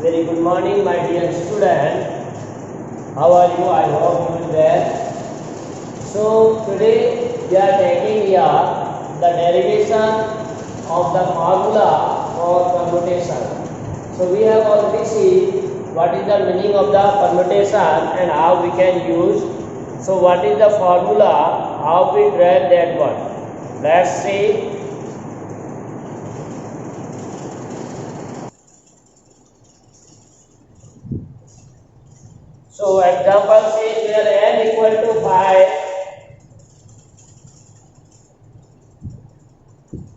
Very good morning, my dear student. How are you? I hope you are well. So today we are taking here the derivation of the formula for permutation. So we have already seen what is the meaning of the permutation and how we can use. So what is the formula? How we derive that one? Let's see. So example says where n equal to 5.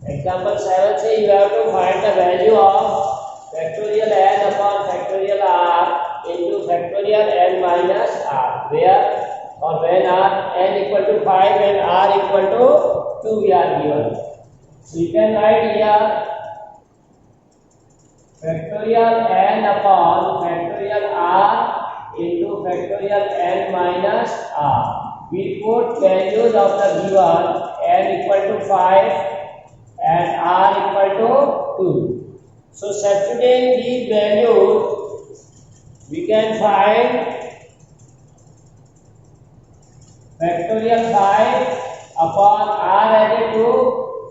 Example 7 says you have to find the value of factorial n upon factorial r into factorial n minus r. Where or when n equal to 5 and r equal to 2 we are given. So you can write here factorial n upon factorial r into factorial n minus r. We put values of the given n equal to 5 and r equal to 2. So substituting these values, we can find factorial 5 upon r added to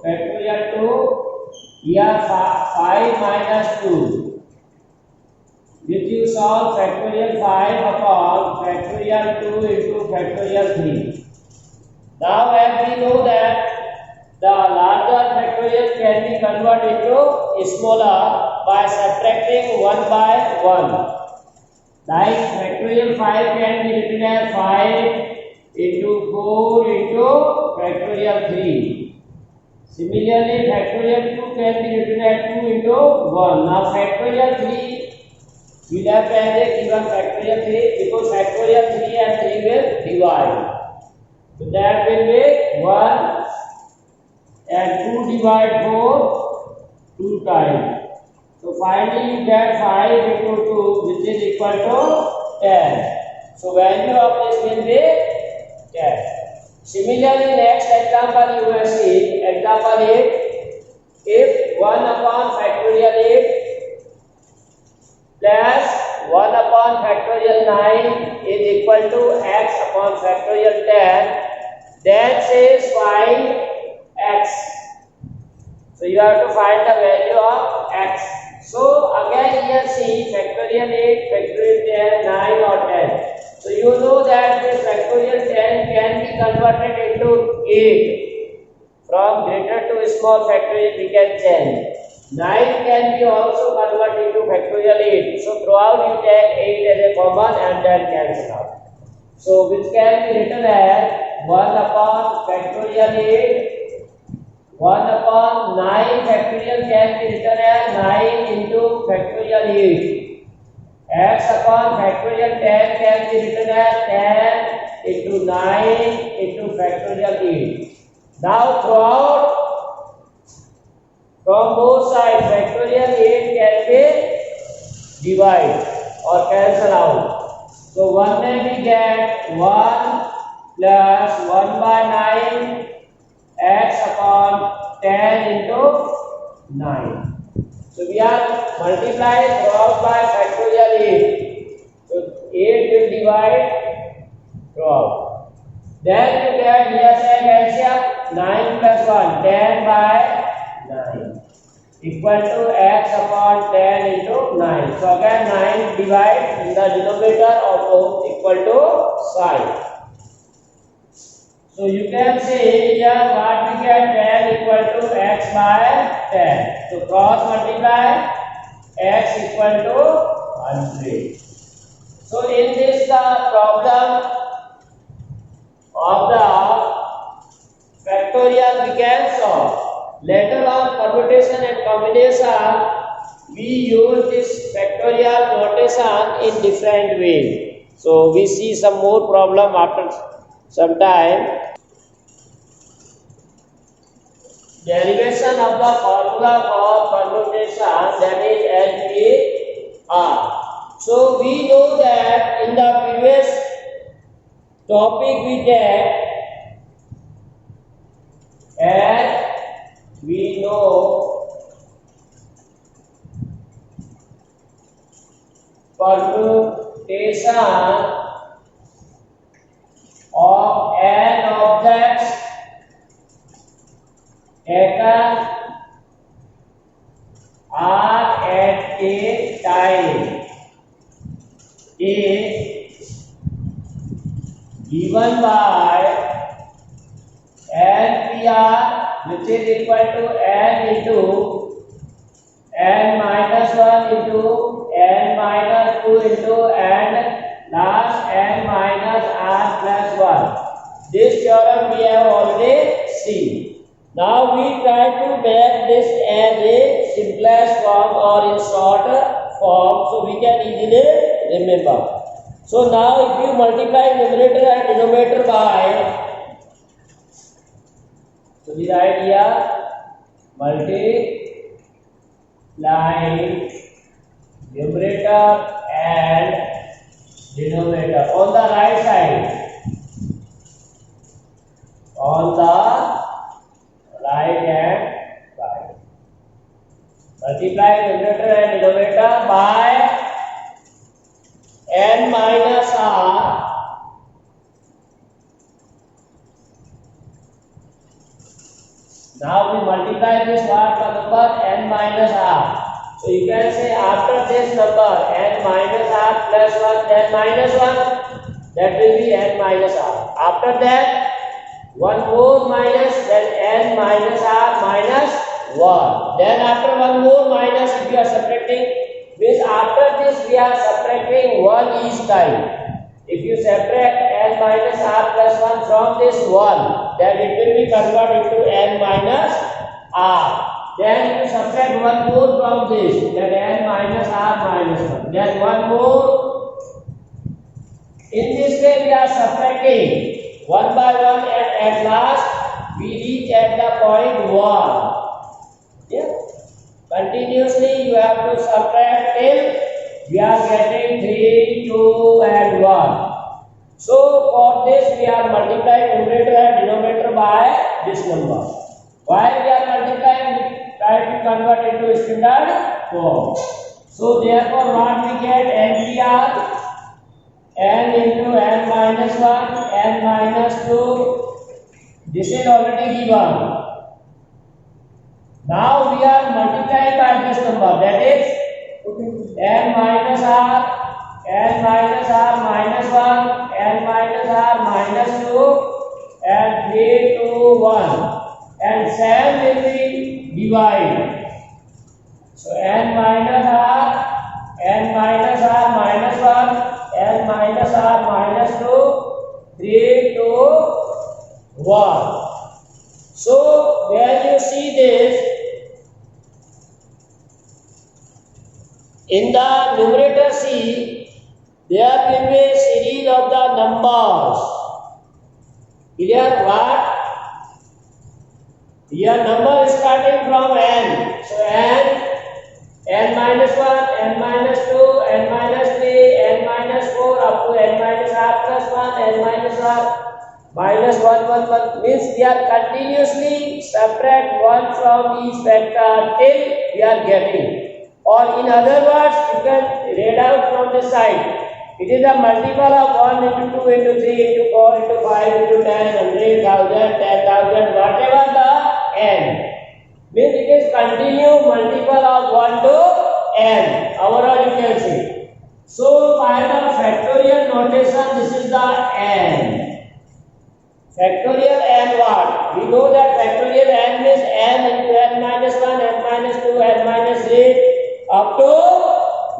factorial 2, here 5 minus 2. If you solve factorial 5 upon factorial 2 into factorial 3. Now as we know that the larger factorial can be converted into smaller by subtracting 1 by 1. Like factorial 5 can be written as 5 into 4 into factorial 3. Similarly, factorial 2 can be written as 2 into 1. Now factorial 3 we left as a given factorial 3 because factorial 3 and 3 will divide. So that will be 1 and 2 divide 4 2 times. So finally you get 5 into 2 which is equal to 10. So value of this will be 10. Similarly next example you will see example 8. If 1 upon factorial 8 plus 1 upon factorial 9 is equal to x upon factorial 10, then says find x. So you have to find the value of x. So again here see factorial 8, factorial 10, 9 or 10. So you know that this factorial 10 can be converted into 8. From greater to small factorial we can change. 9 can be also converted into factorial 8. So throughout you take 8 as a common and then cancel out. So which can be written as 1 upon factorial 8, 1 upon 9 factorial can be written as 9 into factorial 8. X upon factorial 10 can be written as 10 into 9 into factorial 8. Now throughout from both sides, factorial 8 can be divided or cancel out. So 1 may we get 1 plus 1 by 9 x upon 10 into 9. So we are multiplying throughout by factorial 8. So 8 will divide throughout. Then you get here same LCM 9 plus 1 10 by 9 equal to x upon 10 into 9. So again 9 divide in the denominator of both equal to side. So you can say here what we get 10 equal to x by 10. So cross multiply x equal to 100. So in this the problem of the factorial we can solve. Later on permutation and combination we use this factorial notation in different ways. So we see some more problem after some time. Derivation of the formula for permutation, that is LPR. So we know that in the previous topic we get as we know permutation of n objects taken r at a time is given by NPR, which is equal to n into n minus 1 into n minus 2 into n plus n minus r plus 1. This theorem we have already seen. Now we try to make this as a simplest form or in shorter form so we can easily remember. So now if you multiply numerator and denominator by, so we write here multiplying numerator and denominator on the right side. On the right hand side. Multiply numerator and denominator by n minus r Now we multiply this part by number n minus r. So you can say after this number n minus r plus 1 then minus 1, that will be n minus r. After that one more minus, then n minus r minus 1. Then after one more minus, if you are subtracting, means after this we are subtracting 1 each time. If you subtract n minus r plus 1 from this 1, then it will be converted into n minus r. Then you subtract one more from this, then n minus r minus 1. Then one more. In this way we are subtracting one by one, and at last we reach at the point 1. Yeah. Continuously you have to subtract till we are getting 3, 2 and 1. So for this we are multiplying numerator and denominator by this number. While we are multiplying, try to convert into standard form. So therefore what we get, NPR n into n minus 1, n minus 2, this is already given. Now we are multiplying by this number, that is n minus r, n minus r minus 1, n minus r minus 2, and 3, 2, 1. And same will be divided. So n minus r, n minus r minus 1, n minus r minus 2, 3, 2, 1. So when you see this, in the numerator C, there will be a series of the numbers. Clear what? Here number is starting from n. So n minus 1, n minus 2, n minus 3, n minus 4 up to n minus r plus 1, n minus r minus 1, 1, 1. Means we are continuously subtract 1 from each factor till we are getting. Or in other words, you can read out from this side. It is a multiple of 1 into 2 into 3 into 4 into 5 into 10, 100, 1000, 10,000, whatever the n. Means it is continuous multiple of 1 to n. Overall you can see. So by the factorial notation, this is the n. Factorial n what? We know that factorial n means n into n minus 1, n minus 2, n minus 3 up to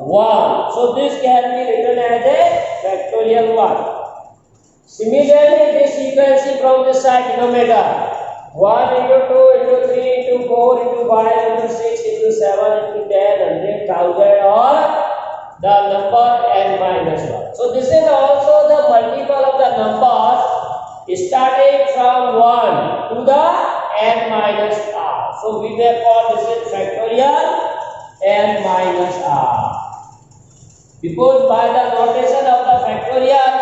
1. So this can be written as a factorial 1. Similarly, this sequence from this side denominator 1 into 2 into 3 into 4 into 5 into 6 into 7 into 10, 100, 1000 or the number n minus 1. So this is also the multiple of the numbers starting from 1 to the n minus r. So we therefore this is factorial n minus r. Because by the notation of the factorial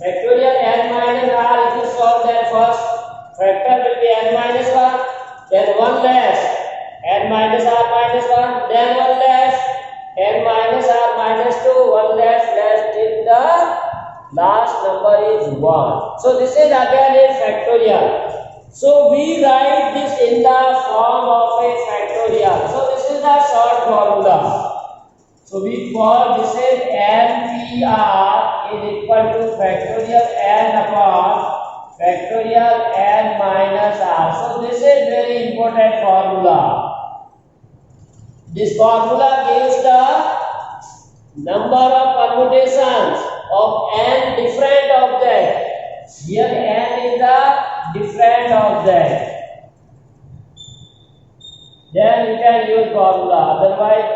n minus r, if you solve that first factor will be n minus 1, then 1 less n minus r minus 1, then 1 less n minus r minus 2, 1 less till the last number is 1. So this is again a factorial. So we write this in the form of a factorial. So this is the short formula. So we call this is NPR is equal to factorial n upon factorial n minus r. So this is very important formula. This formula gives the number of permutations of n different objects. Here n is the different object. Then you can use formula, otherwise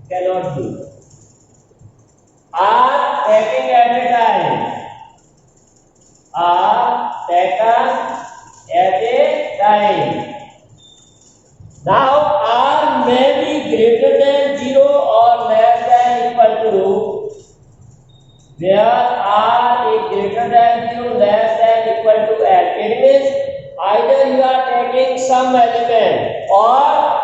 cannot do. Are taking at a time. Are taken at a time. Now r may be greater than 0 or less than equal to, where r is greater than 0, less than equal to n. It means either you are taking some element or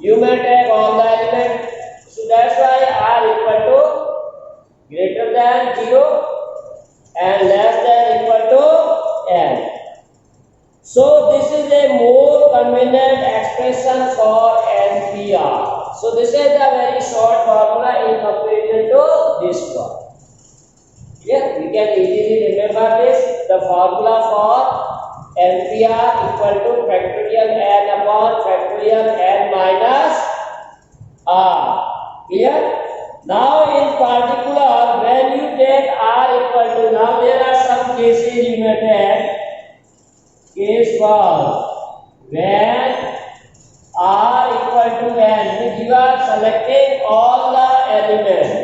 you may take all the elements. So that's why r equal to greater than 0 and less than equal to n. So this is a more convenient expression for NPR. So this is a very short formula in comparison to this one. Yeah, we can easily remember this. The formula for NPR equal to factorial n upon factorial n minus r. Clear? Now in particular, when you take r equal to, now there are some cases you may take. Case first, when r equal to n, means you are selecting all the elements.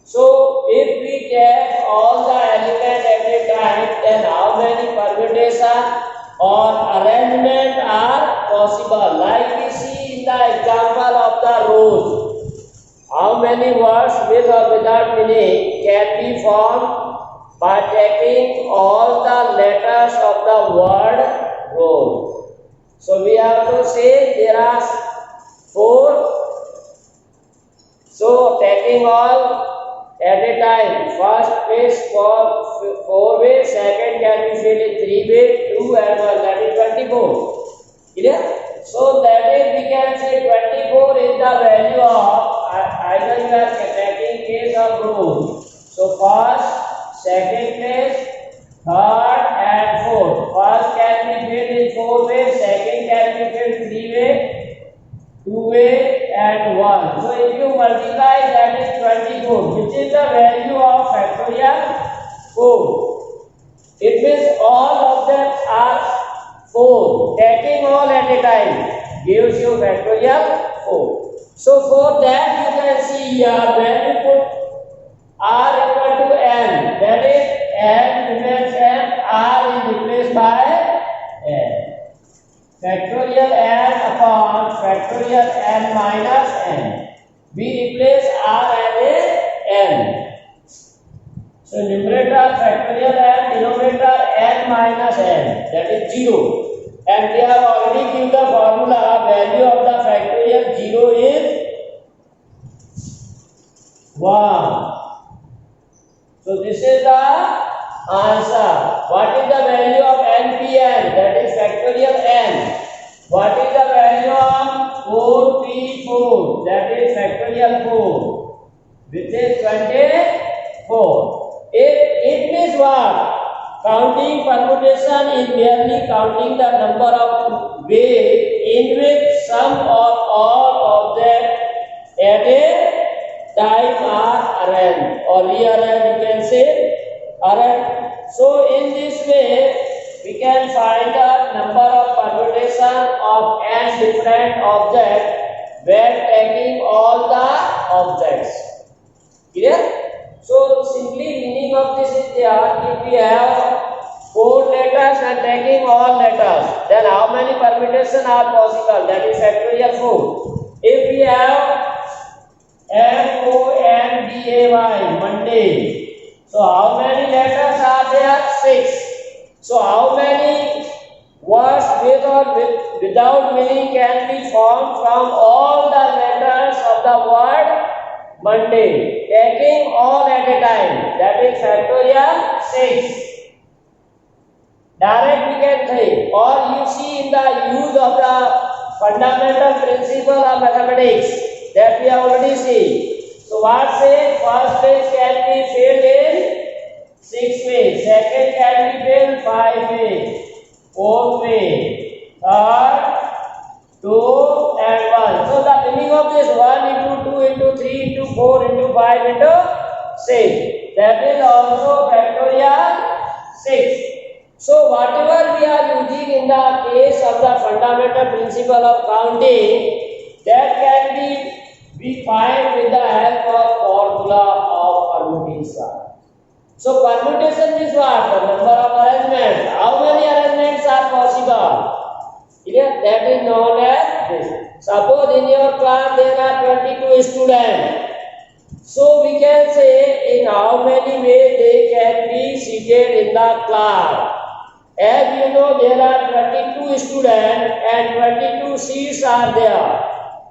So if we take all the elements at a time, then how many permutations or arrangement are possible? Like we see in the example of the rows. How many words with or without meaning can be formed by taking all the letters of the word rose? So we have to say there are 4. So taking all at a time. First is for 4 ways, second can be filled in 3 ways, 2 and 1, that is 24. Clear? So that is, we can say 24 is the value of, either you are taking case of rows. So first, second case, third and fourth. First can be filled in 4 ways, second can be filled 3 ways, 2 ways and 1. So if you multiply, that is 24, which is the value of factorial 4. It means all objects are 4. Taking all at a time gives you factorial 4. So for that you can see here, when you put r equal to n, that is n remains n, r is replaced by n. Factorial n upon factorial n minus n. We replace r as a n. So numerator factorial n, denominator n minus n, that is 0. And we have already given the formula, value of the factorial 0 is 1. So this is the answer. What is the value of NPN? That is factorial n. What is the value of 4p4? That is factorial 4, which is 24. It means what? Counting permutation is merely counting the number of ways in which some or all objects at a time are arranged or rearranged, you can say arranged. So in this way we can find the number of permutation of n different objects when taking all the objects. Clear? So simply meaning of this is there, if we have 4 letters and taking all letters, then how many permutations are possible? That is factorial 4. If we have MONDAY, Monday, so how many letters are there? 6. So how many words with or without meaning can be formed from all the letters letters of the word Monday, taking all at a time. That is factorial 6. Direct we can say, or you see in the use of the fundamental principle of mathematics that we have already seen. So what say? First phase can be filled in 6 ways. Second can be filled 5 ways. Fourth way. Third, 2 and 1. So the meaning of this 1 into 2 into 3 into 4 into 5 into 6. That is also factorial 6. So whatever we are using in the case of the fundamental principle of counting, that can be find with the help of formula of permutation. So permutation is what? The number of arrangements. How many arrangements are possible? Clear? That is known as this. Suppose in your class there are 22 students. So we can say in how many ways they can be seated in the class. As you know, there are 22 students and 22 seats are there.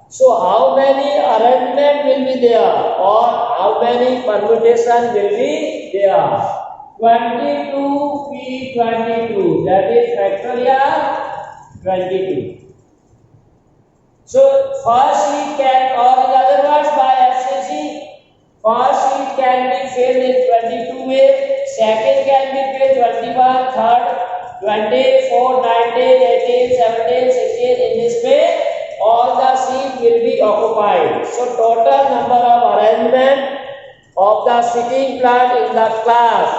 So how many arrangement will be there or how many permutation will be there? 22p22, that is factorial 22. So first sheet can, or in other words by FCC, first sheet can be filled in 22 ways, second can be filled 21, third 24, 19, 18, 17, 16, in this way all the seats will be occupied. So total number of arrangement of the sitting plan in the class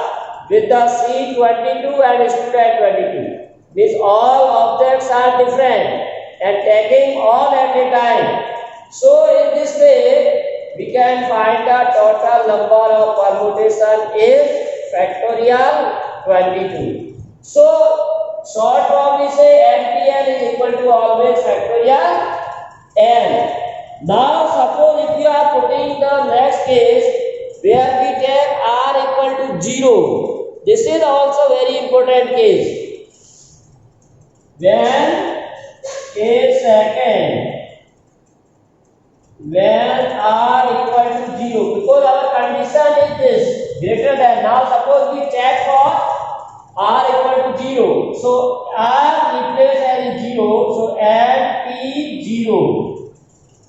with the seat 22 and student 22. These all objects are different and taking all at a time. So in this way we can find the total number of permutation is factorial 22. So short form we say NPN is equal to always factorial n. Now suppose if you are putting the next case where we take r equal to 0. This is also very important case. When case second, when r equal to 0, because our condition is this greater than. Now suppose we check for r equal to 0. So r replace as 0. So n p 0.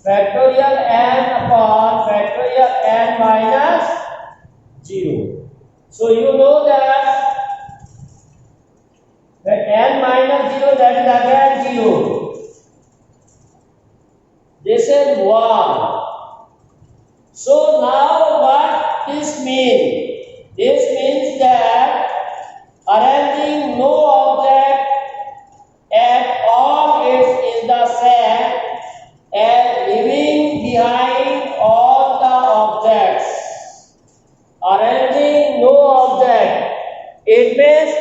Factorial n upon factorial n minus 0. So you know that n minus 0, that is again 0. This is 1. So now what this means? This means that arranging no object at all is the same as leaving behind all the objects. Arranging no object, it means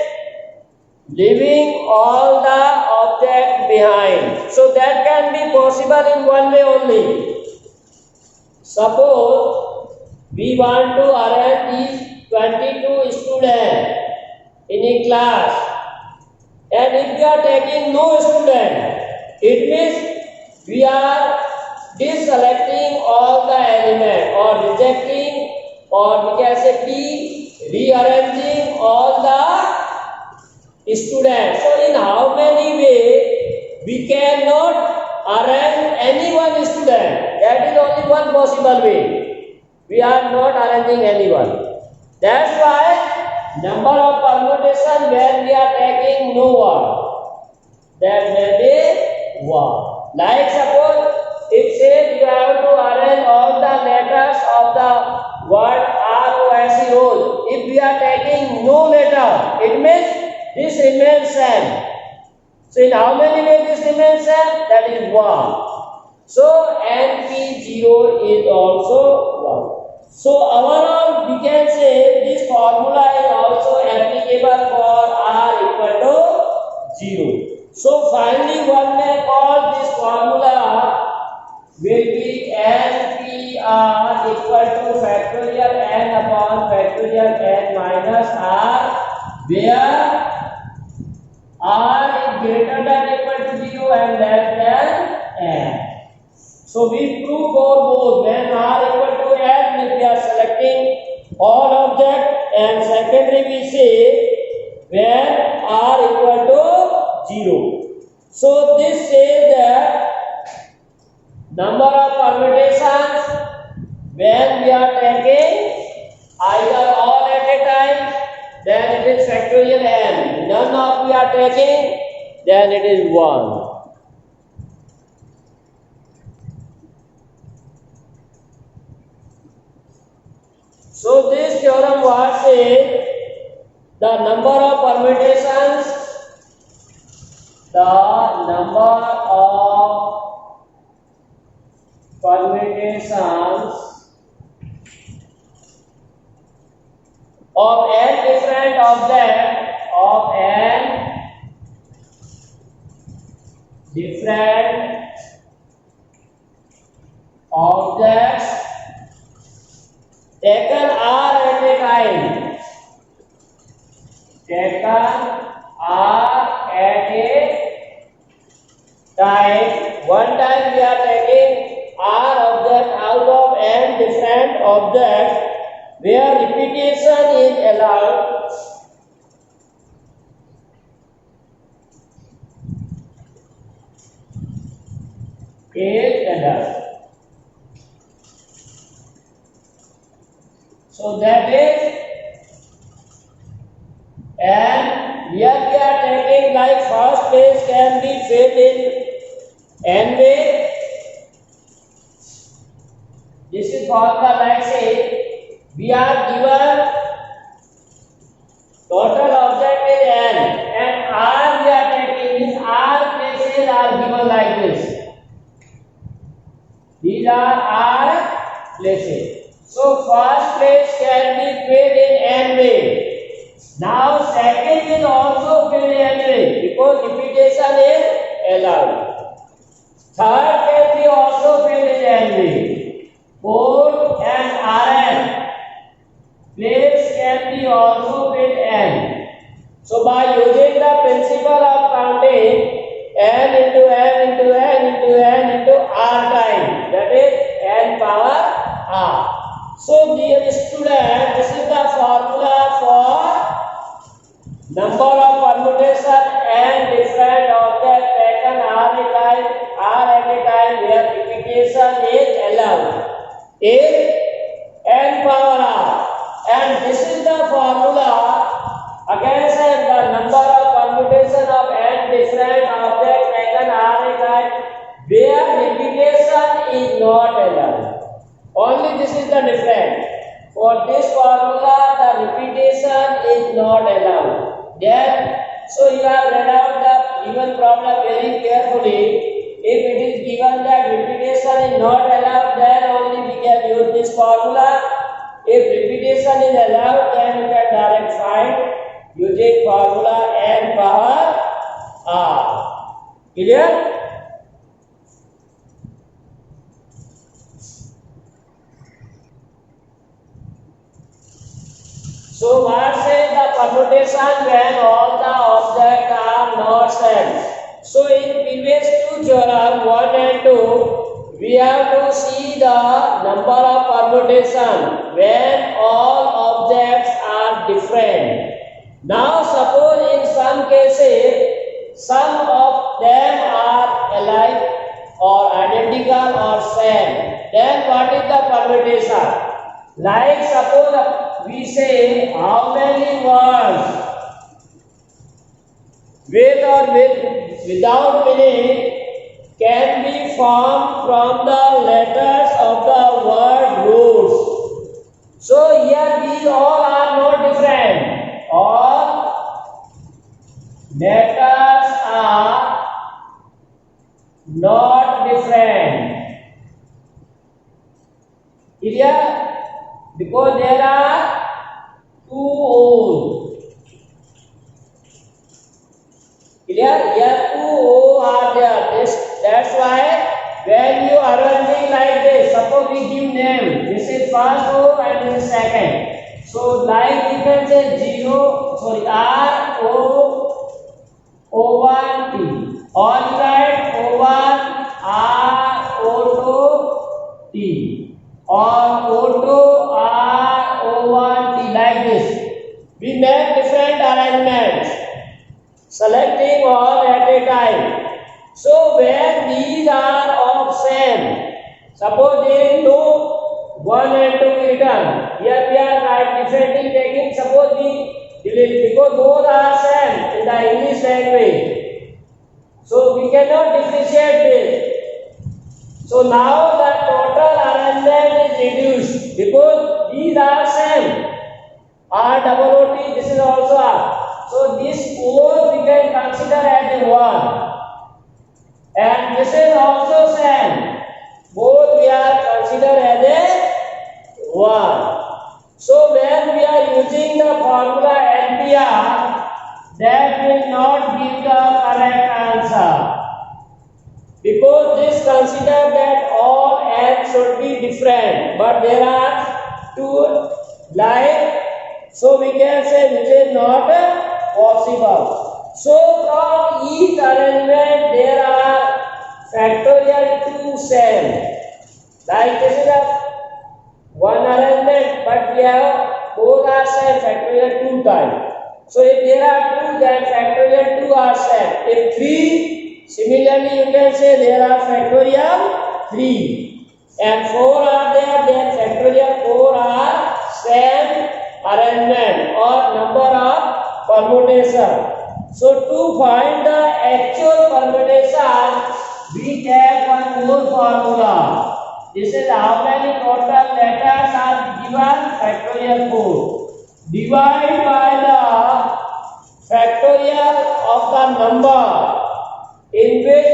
leaving all the objects behind. So that can be possible in one way only. Suppose we want to arrange these 22 students in a class, and if we are taking no student, it means we are deselecting all the elements or rejecting, or we can say rearranging all the students. So in how many ways we cannot arrange any one student? That is only one possible way. We are not arranging anyone. That's why number of permutation when we are taking no one, that may be 1. Like suppose if say you have to arrange all the letters of the word ROSE rose. If we are taking no letter, it means this remains same. So in how many ways this remains same? That is 1. So NP0 is also 1. So overall we can say this formula is also applicable for r equal to 0. So finally one may call this formula will be NPR equal to factorial n upon factorial n minus r, where r is greater than equal to 0 and less than n. So we prove for both when r equal to n if we are selecting all object, and secondly we say when r equal to 0. So this says that number of permutations when we are taking either all at a time, then it is factorial n. None of we are taking, then it is 1. So this theorem what says the number of permutations of n different objects taken r at a time, one time we are taking r object out of n different objects where repetition is allowed. So that is, and here we are taking like first place can be filled in n way. This is formula like say we are given total object is n and r we are taking, these r places are given like this. These are r places. So first place can be filled in n way. Now second is also filled in n way because repetition is allowed. Third can be also filled in n way. Fourth and rn place can be also filled n. So by using the principle of counting n into n into n into n into r time, that is n power r. So dear student, this is the formula for number of permutation and different objects taken r at a time where repetition is allowed is n power r, and this is the formula again said the number of permutation of n different objects taken r at a time where repetition is not allowed. Only this is the difference. For this formula, the repetition is not allowed. Then, so you have read out the given problem very carefully. If it is given that repetition is not allowed, then only we can use this formula. If repetition is allowed, then you can direct find using formula n power r. Clear? So what says the permutation when all the objects are not same? So in previous two theorem 1 and 2, we have to see the number of permutation when all objects are different. Now suppose in some cases some of them are alike or identical or same, then what is the permutation? Like suppose we say how many words with or without meaning can be formed from the letters of the word roots. So here these all are not different. All letters are not different. Clear? Because there are two O's. Clear? Here two O are there. That's why when you arranging like this, suppose we give name. This is first O and this is second. So like you can say R O O1 T. All right, O1 R O2 or O2 R O1 T like this. We make different arrangements, selecting all at a time. So when these are of same, suppose there is no 1 and 2 written, here we are differently taking, suppose we delete because both are same in the English language. So we cannot differentiate this. So now the total arrangement is reduced because these are same. R double OT, this is also R. So this both we can consider as a 1. And this is also same. Both we are considered as a 1. So when we are using the formula LPR, that will not give the correct answer. Because this consider that all n should be different, but there are two like, so we can say which is not possible. So from each arrangement there are factorial 2 same. Like this is a one arrangement, but we have both are same, factorial 2 times. So if there are 2, then factorial 2 are same. If 3, similarly you can say there are factorial 3. And 4 are there, then factorial 4 are same arrangement or number of permutation. So to find the actual permutation, we take one more formula. This is how many total letters are given, factorial 4. Divide by the factorial of the number in which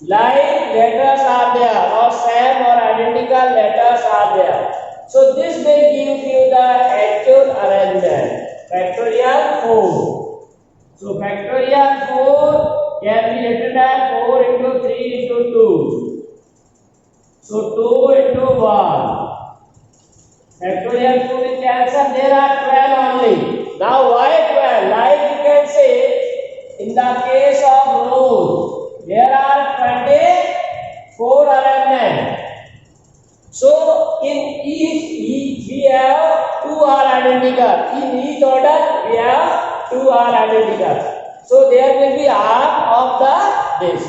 like letters are there or same or identical letters are there. So this will give you the actual arrangement, factorial 4. So factorial 4 can be written as 4 into 3 into 2. So 2 into 1. Factorial 2 is cancelled, there are 12 only. Now why 12? Like you can say, in the case of rows, there are 24 arrangements. So in each we have 2 are identical. In each order we have 2 are identical. So there will be half of the this.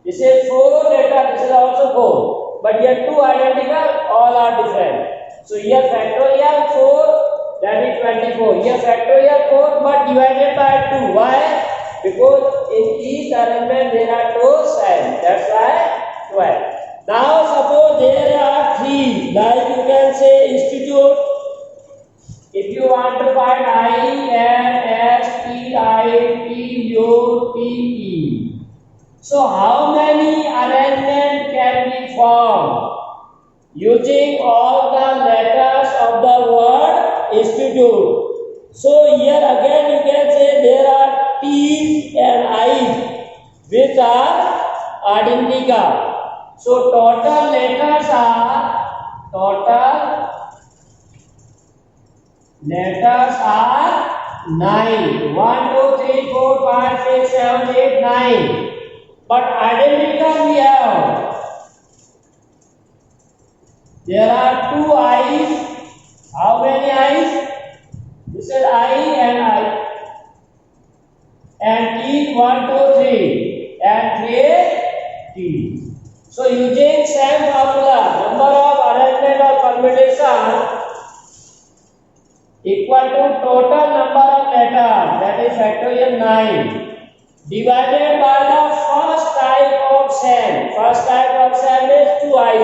This is 4 letter, this is also 4. But here 2 identical, all are different. So here factorial 4, that is 24. Here factorial 4 but divided by 2. Why? Because in each arrangement there are 2 signs. That's why 12. Now suppose there are 3. Like you can say institute. If you want to find I, N, S, T, I, T, U, T, E. So how many arrangements can be formed using all the letters of the word institute? So here again you can say there are T's and I's which are identical. So total letters are 9. 1, 2, 3, 4, 5, 6, 7, 8, 9. But identical we have. There are 2 I's. How many I's? This is I and I. And T 1, 2, 3. And 3 T. So using same formula, number of arrangement or permutation equal to total number of letters, that is factorial 9. Divided by the first type of same. First type of same is 2i.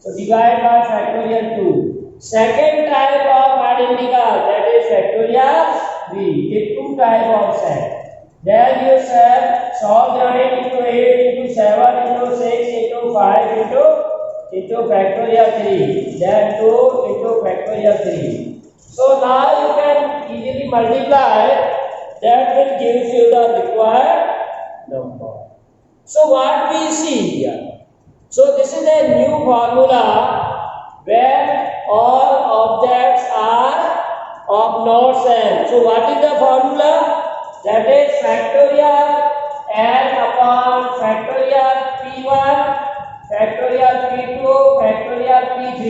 So divide by factorial 2. Second type of identical, that is factorial 3. If 2 type of same. Then you say solve the 8 into 8 into 7 into 6 into 5 into factorial 3. Then 2 into factorial 3. So now you can easily multiply. That will give you the required number. So what we see here? So this is a new formula where all objects are of not same. So what is the formula? That is factorial n upon factorial p1, factorial p2, factorial p3.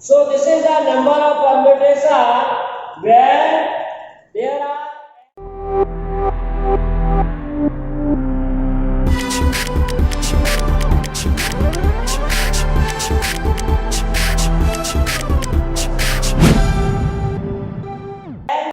So this is the number of permutation where there are